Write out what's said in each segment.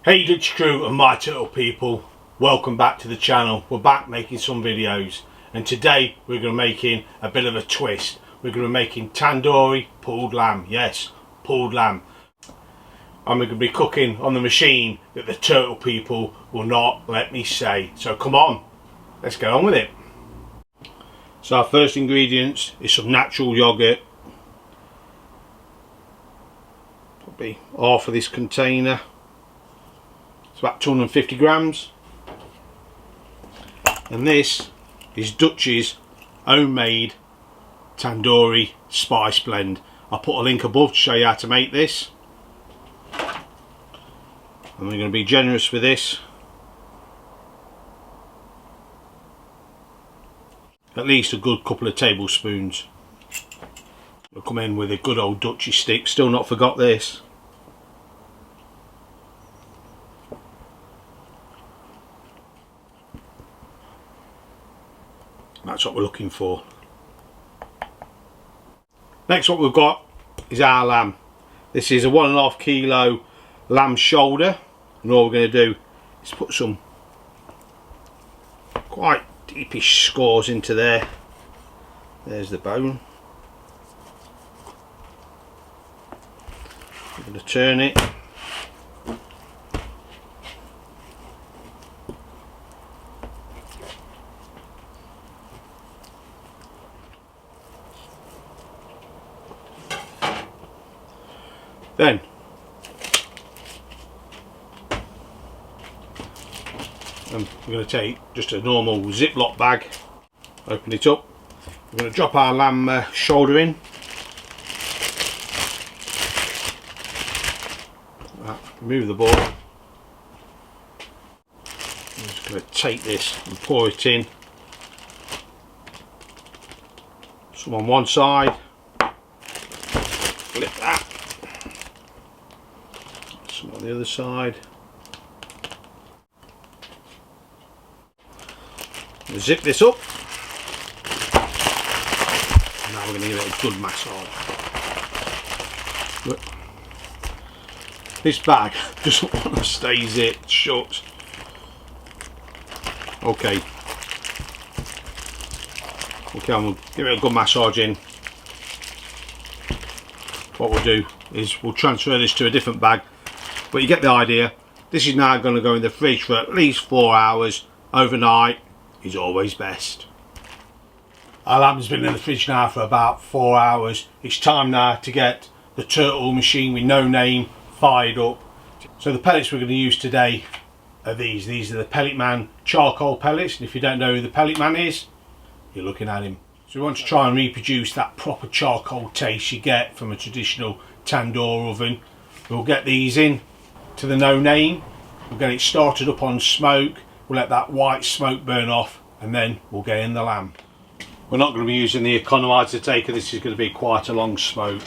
Hey Dutchy crew and my turtle people, welcome back to the channel. We're back making some videos, and today we're going to be making a bit of a twist. We're going to be making tandoori pulled lamb. Yes, pulled lamb. And we're going to be cooking on the machine that the turtle people will not let me say. So come on, let's get on with it. So our first ingredients is some natural yogurt. Probably half of this container. It's about 250 grams. And this is Dutchy's homemade tandoori spice blend. I'll put a link above to show you how to make this. And we're going to be generous with this. At least a good couple of tablespoons. We'll come in with a good old Dutchy stick. Still not forgot this. That's what we're looking for. Next, what we've got is our lamb. This is a 1.5 kilo lamb shoulder, and all we're going to do is put some quite deepish scores into there. There's the bone. I'm going to turn it. Then we're going to take just a normal Ziploc bag, open it up. We're going to drop our lamb shoulder in. Remove the ball. I'm just going to take this and pour it in. Some on one side, flip that. Some on the other side. Zip this up. Now we're going to give it a good massage. Look. This bag doesn't want to stay zipped shut. Okay. Okay, I'm going to give it a good massage in. What we'll do is we'll transfer this to a different bag. But you get the idea. This is now going to go in the fridge for at least 4 hours. Overnight is always best. Our lamb's been in the fridge now for about 4 hours. It's time now to get the turtle machine with no name fired up. So the pellets we're going to use today are these. These are the Pellet Man charcoal pellets, and if you don't know who the Pellet Man is, you're looking at him. So we want to try and reproduce that proper charcoal taste you get from a traditional tandoor oven. We'll get these in to the no name. We'll get it started up on smoke. We'll let that white smoke burn off, and then we'll get in the lamb. We're not going to be using the economizer taker. This is going to be quite a long smoke.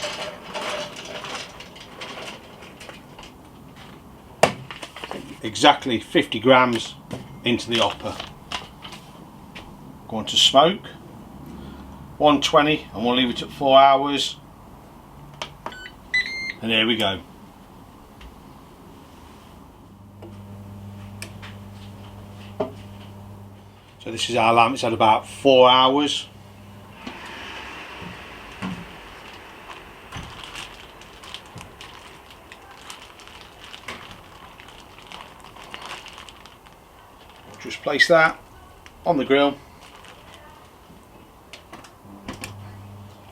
Exactly 50 grams into the hopper. Going to smoke 120, and we'll leave it at 4 hours. And here we go. So this is our lamb. It's had about 4 hours. Just place that on the grill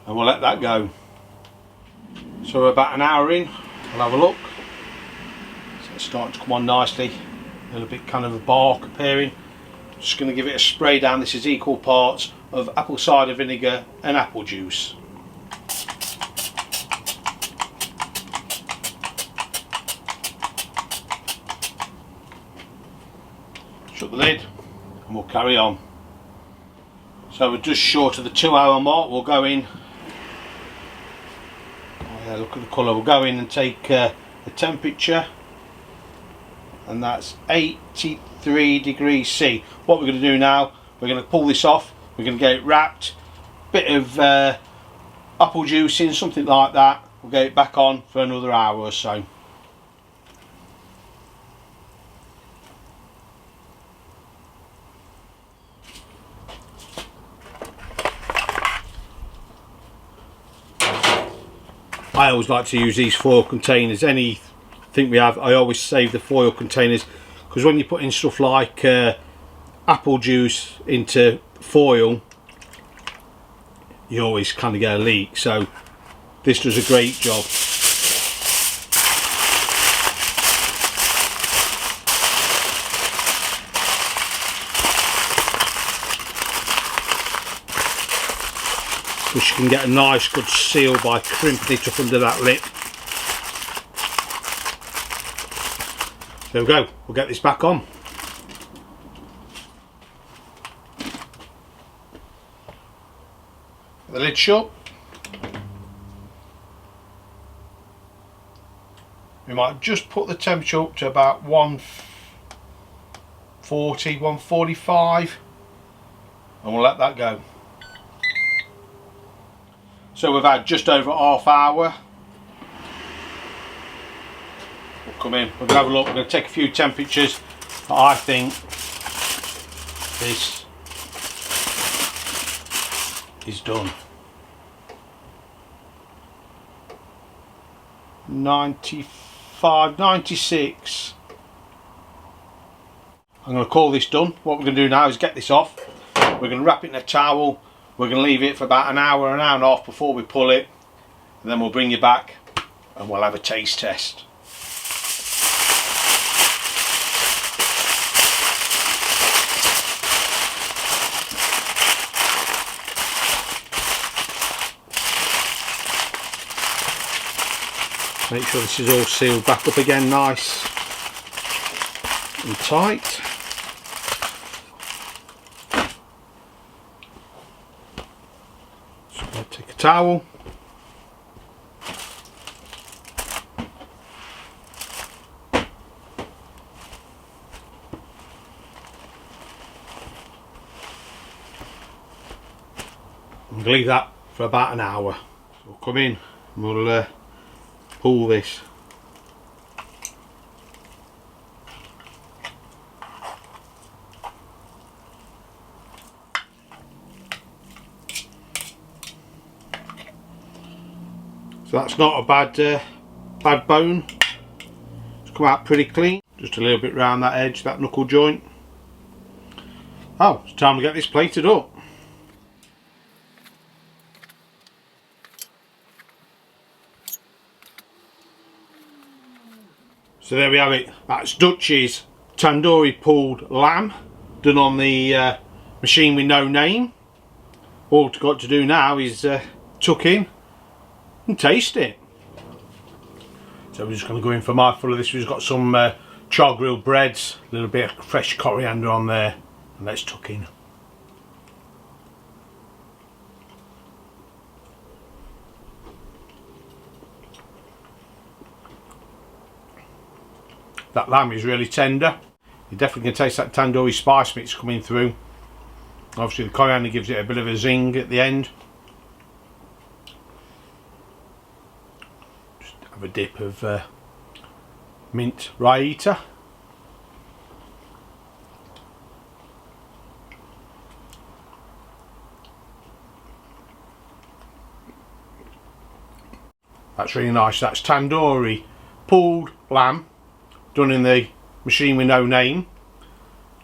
and we'll let that go. So we're about an hour in. We'll have a look. So it's starting to come on nicely. A little bit kind of a bark appearing. Just going to give it a spray down. This is equal parts of apple cider vinegar and apple juice. Shut the lid and we'll carry on. So we're just short of the 2 hour mark. We'll go in. Oh yeah, look at the colour. We'll go in and take the temperature, and that's 83 degrees C. What we're going to do now, we're going to pull this off. We're going to get it wrapped, bit of apple juice in, something like that. We'll get it back on for another hour or so. I always like to use these foil containers. Anything we have, I always save the foil containers, because when you put in stuff like apple juice into foil, you always kind of get a leak. So this does a great job. Which you can get a nice good seal by crimping it up under that lip. There we go, we'll get this back on. The lid shut. We might just put the temperature up to about 140, 145, and we'll let that go. So we've had just over half hour. We'll come in, we're going to have a look, we're going to take a few temperatures. But I think this is done. 95, 96. I'm going to call this done. What we're going to do now is get this off. We're going to wrap it in a towel. We're going to leave it for about an hour and a half before we pull it, and then we'll bring you back and we'll have a taste test. Make sure this is all sealed back up again nice and tight. Take a towel, and leave that for about an hour. So we'll come in and we'll pull this. So that's not a bad bone. It's come out pretty clean. Just a little bit round that edge, that knuckle joint. Oh, it's time to get this plated up. So there we have it. That's Dutchy's tandoori pulled lamb, done on the machine with no name. All we've got to do now is tuck in and taste it. So we're just going to go in for a mouthful of this. We've got some char grilled breads, a little bit of fresh coriander on there, and let's tuck in. That lamb is really tender. You definitely can taste that tandoori spice mix coming through. Obviously the coriander gives it a bit of a zing at the end. Just have a dip of mint raita. That's really nice. That's tandoori pulled lamb, done in the machine with no name.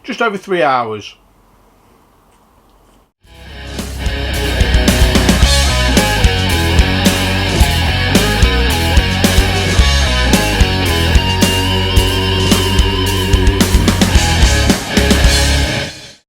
Just over 3 hours.